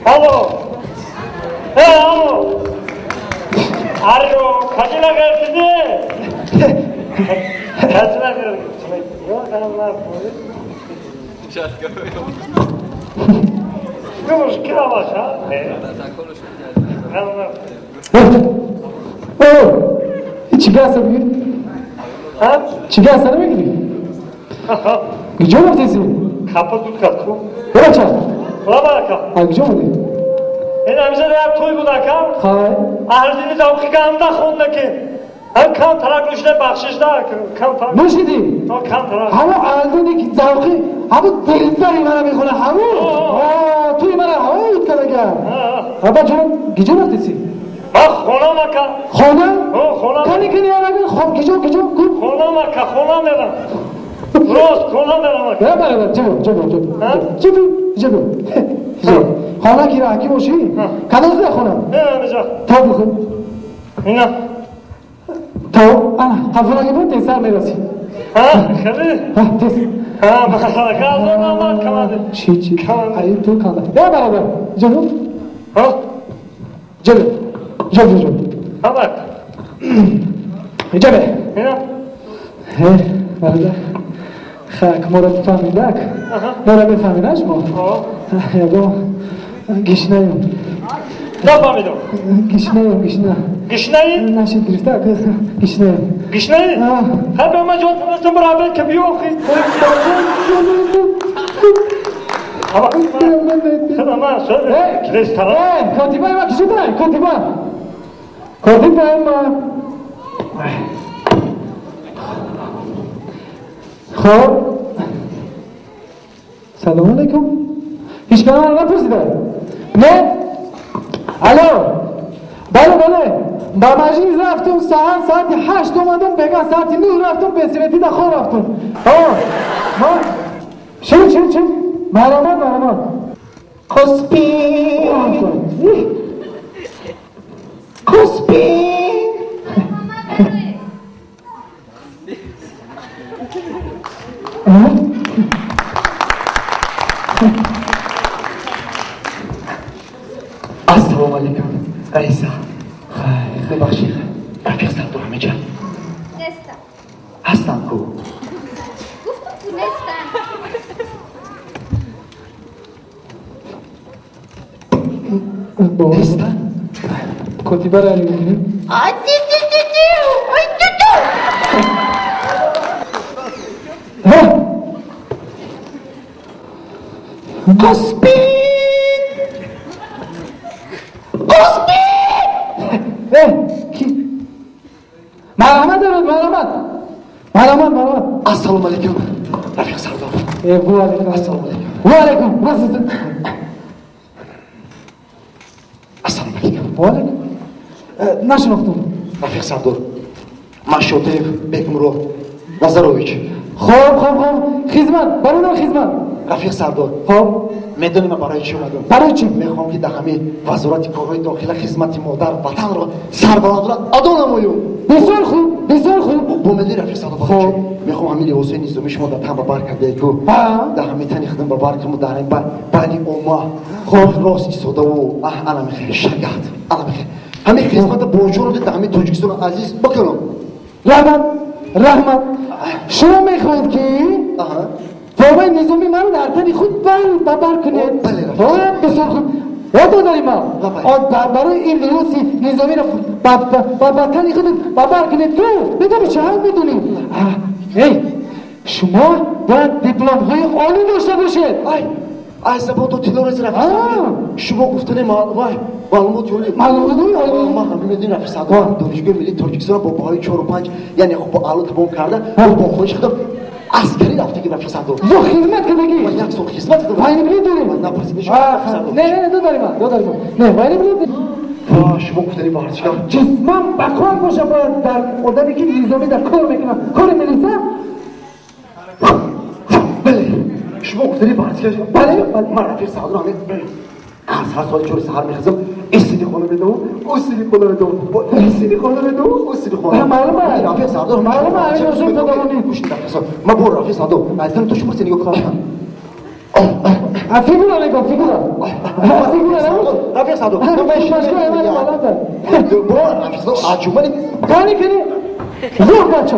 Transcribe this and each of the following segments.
Алло. Алло. Алло, kaçına geldiniz? Kaçına geldiniz? Yok Allah konuş kira başa. Чига са били? Чига са не били? Где можете си? Kapı tut kapı. Бача. Лабака. А где можете? Enamize de yap toy bu dakika. Hay. Ardini de okuyanda xondaki. Hem kan taraklaşına bakışta kan tarak. Ne şedi? O kan tarak. Ama ardındaki zavkı, ama dilberi bana bir konu havu. Aa, tuy bana havu yutkalaga. Ama canım, gece vaktisi. Bak xona maka. Xona? O xona. Kani aragan, gece. Xona maka, xona dedim. Rost xona dedim. Ya beraber, cebo. Xona kira ki boşi. Kadozda xona. Neyse. Tav bakın. İna. Tav, ana, kafana gibi tesar merasi. Ha, khali. Ha, tes. Ha, bak, gazona mat kamadı. Çi. Ayı tu kanda. Ya beraber, cebo. Ha? Cebo. Ha bak. Cebo. İna. He, beraber. خاک مرد فهمیدک مرا بفهمیدش ما یا با گشنیم نفهمیدم گشنیم نشید گرفته گشنیم هم به من جواد نستم برابر که بیوخی ama söyle restoran katiba bak şurada katiba ama خب سلام علیکم هیچ کاری نپرسیده نه الو بله با مجلس رفتم ساعت 8 اومدم بگه ساعت 9 رفتم به سیرتی دخور رفتم ما چی مرامت کسپی السلام علیکم رئیسا ببخشید رفیق صدر همه جا نستم هستم کو گفتم تو نستم نستم کتیبه را میکنیم مرحمت السلام علیکم رفیق سردار السلام علیکم nasılsın السلام علیکم نشناختم رفیق سردار مشوتیف بکمرو نظرویچ خوب خدمت برادر خدمت رفیق سردار خب میدونی من برای چی اومدم برای چی میخوام که در همه وزارت کارهای داخلی خدمت مادر وطن را سربلند را ادا نمایم بسیار خوب با ملی رفیق سردار میخوام همین لباسای نظامی شما در تن ببر کرده کو در همه تنی خدمت ببر کنم در این بعد اوما خب راست ایستاده و انا میخوام شگرد انا میخوام همین خدمت بوجور رو در همه تاجیکستان عزیز بکنم رحمت شما میخواید که فوای نظامی من در تنی خود ببر کنید بسیار خوب یاد داریم برای این لباس نظامی را با تنی خود ببر کنید که بدون چه هم میدونید شما باید دیپلم های عالی داشته باشید از زبان تو تلویزی رفیق شما گفتنه معلومات عالی ما همه میدونیم رفیق سردار دانشگاه ملی تاجیکستان با باهای 4 و 5 یعنی خب با اعلی تمام کرده با خودش خودم عسکری رفته که رفیق سردار با خدمت کردگی من یک سال خدمت دادم وای نمیلی داریم نپرسیدش نه دو داریم نه وای نمیلی شما گفتنی با هرچی کم جسمم بکار باشه باید در آدمی که نظامی در کار میکنم کار میلیسم بله شما گفتنی با هرچی کم بله من رفیق سردار همه از هر سال جور سهر میخزم استیدی خانه بدو استیدی خانه بدو استیدی خانه بدو استیدی خانه معلومه رفیق سردار معلومه همین روشون پدرانی گوشتی رفیق سردار من برو رفیق سردار از تو شما نگاه کنم فیگورا نگاه فیگورا نگاه رفیق صادق باشگاه ایمانی بالا دار برو رفیق صادق عجوبانی کاری کنی زور بچه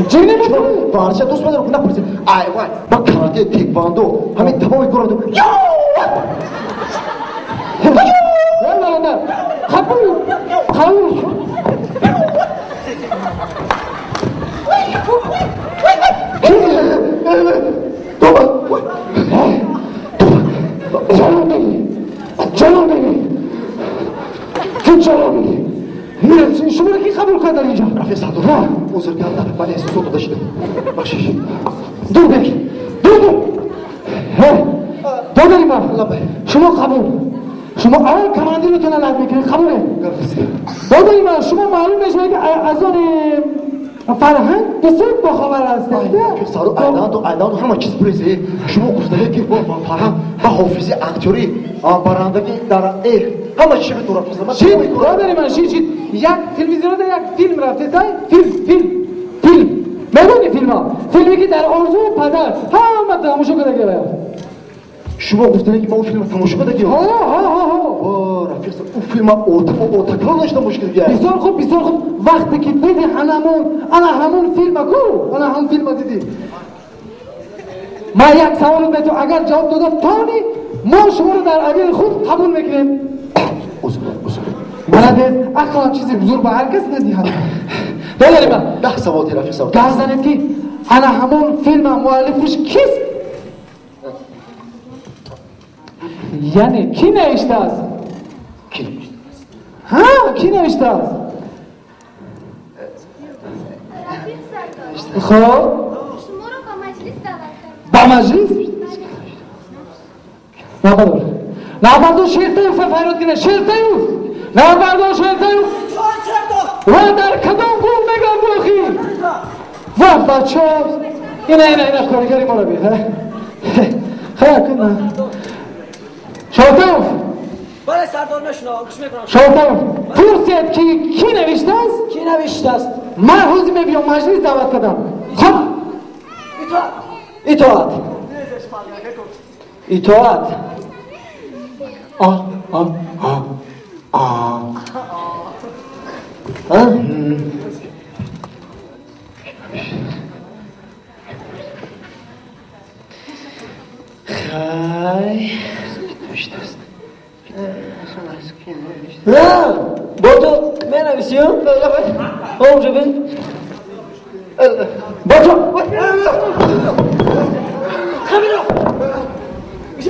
جیگنی بکنی بارچه دوست بدارم کنه پلیسی وای با کاراته تیکواندو همین تمامی گرادو یالا نه قبول جلو بگی تو جلو بگی شما رو کی قبول کرد در اینجا رفیق صادق عذر کردم من احساساتو داشتم بخشش دور بگی دور داداری ما شما قبول شما اول کماندیرتون رو لد میکنید قبوله داداری ما شما معلوم میشه که از آن فرهنگ بسیار باخبر هستید صادق الان همه چیز بریزه شما گفتید که با فرهنگ و حافظه اکتوری برندگی در همه چی به طور افزایش چی داداری من چی یک تلویزیون یک فیلم رفته سای فیلم میدونی فیلمی که در آرزو پدر همه تماشا کرده گره شما گفتید که ما اون فیلم تماشا کرده گره رفیق صادق اون فیلم اوتاکال داشته مشکل گره بسیار خوب وقتی که دیدی انا همون فیلم دیدی ما یک سوال به تو اگر جواب دادم تانی ما شما رو در عقیل خود قبول میکنیم بلده اقلا چیزی بزرگ به هر کس ندیهد داداری من 10 سواتی رفیق صادق گه زنید که انا همون فیلم مؤلفش کیست یعنی کی نوشته است کی نوشته است خب شما رو با مجلس دعوت با مجلس نبردار شیرتایو فرود کنه شیرتایو نبردار شیرتایو و در کدام گوم نگاه بخی و بچه اینا کارگری ما رو بید خیلی کنه شیرتایو بله سردار نشنا گوش میکنم شیرتایو پرسید که کی نوشته است؟ کی نوشته است؟ من روزی میبیم مجلس دعوت کردم خب اطاعت با تو منویسیم؟ اونجا بین با تو همین رو هی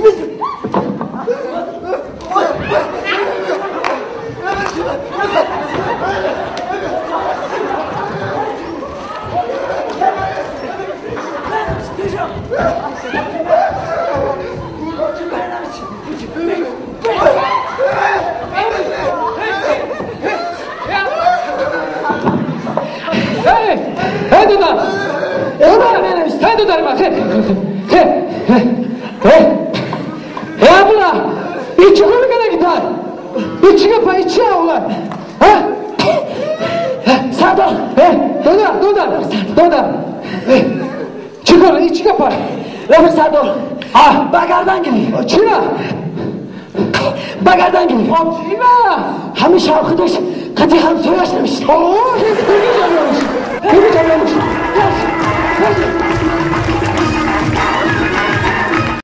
دادر من abla içi kadar gider içi kapa içi avla Serdar Dodar çıkar içi kapa Rafik Serdar bagardan geliyor Çina bagardan geliyor Çina Hamish arkadaş Katı ham söylemişti Gel